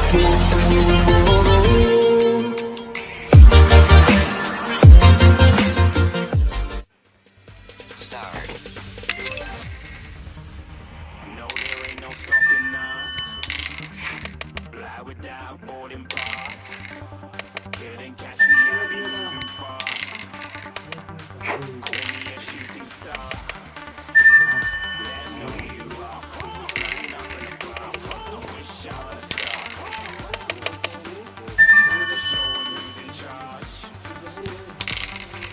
Start. No, there ain't no stopping us. Fly without boarding pass. Couldn't catch me, I'll be moving fast. Call me a shooting star. Let me know who you are. Flying up in the bar. I wish I was a star. Time to show 'em who's in charge.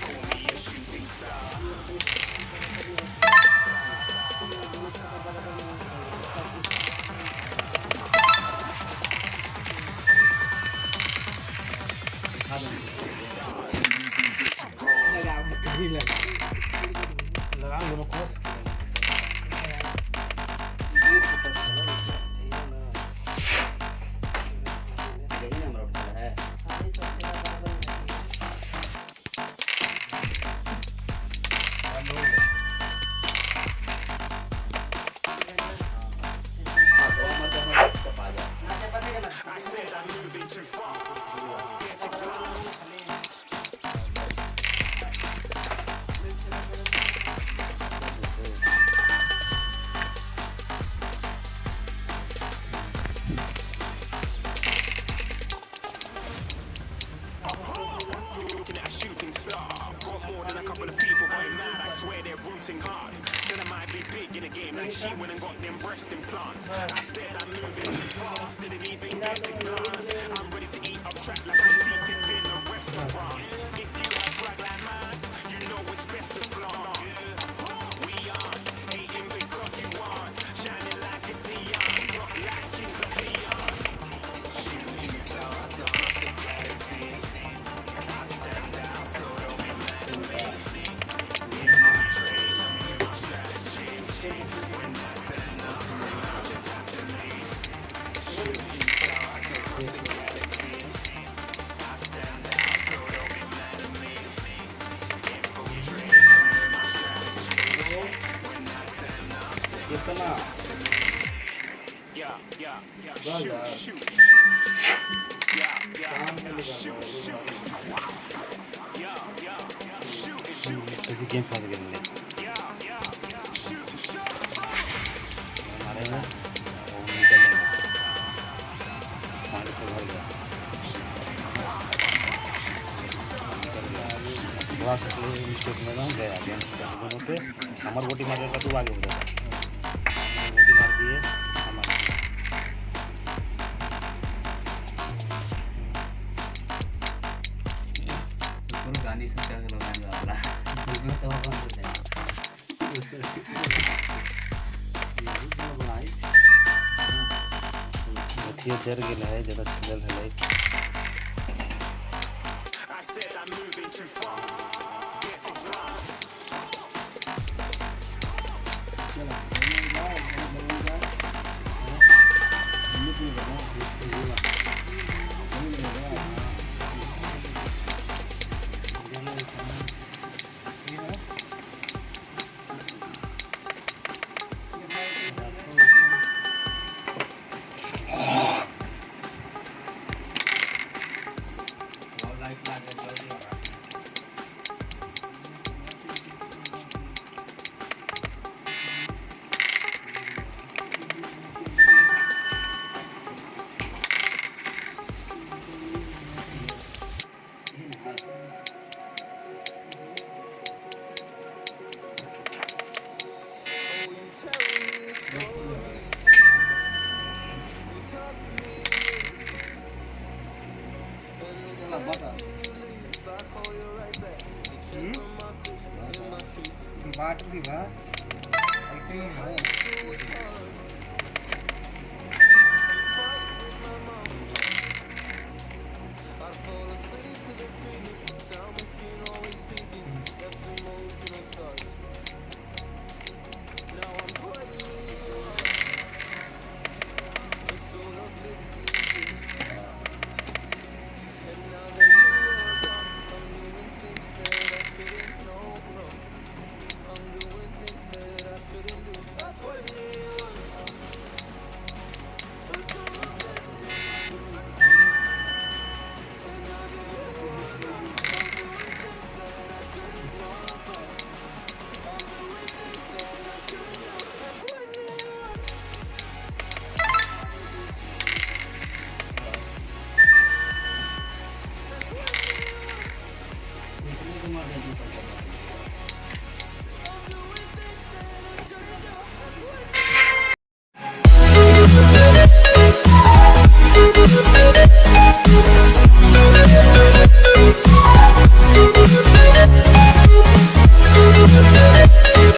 Call me a shooting star. I said I'm moving too far. Get to class. Looking at a shooting star. Got more than a couple of people going mad. I swear they're rooting hard. Said I might be big in a game like she went and got them breast implants. I said I'm moving too fast. Didn't even get to glance. I'm ready to eat up track like I'm seated in a restaurant. If you have swag like mine, you know it's best to flaunt. We aren't hating because you aren't shining like it's neon, rock like kings of neon. Shooting stars across the galaxy. I stand out, so don't be mad at me. In my trade, I'm with my strategy. When I turn up, I just have to leave. Shooting stars across the galaxy. I stand out, so don't be mad at me. In my trade, I'm with my strategy. When I turn up, कितना shoot. किसी game फंस गए हमने हमारे में वो निकल गया पानी तो भर गया थोड़ा सा मिस्टेक में ना गया गेम दोनों पे हमारे गोटी मार का तू आगे हो जाता गोटी मार दिए हमारे गानी से चल रहा है वाला इसमें सब अपन होते हैं बतिया जर गेला है जरा सिग्नल है I said I'm moving too far. Get to class. बाट दी बा ऐसे ही है That's what it is. देखू सकते हो।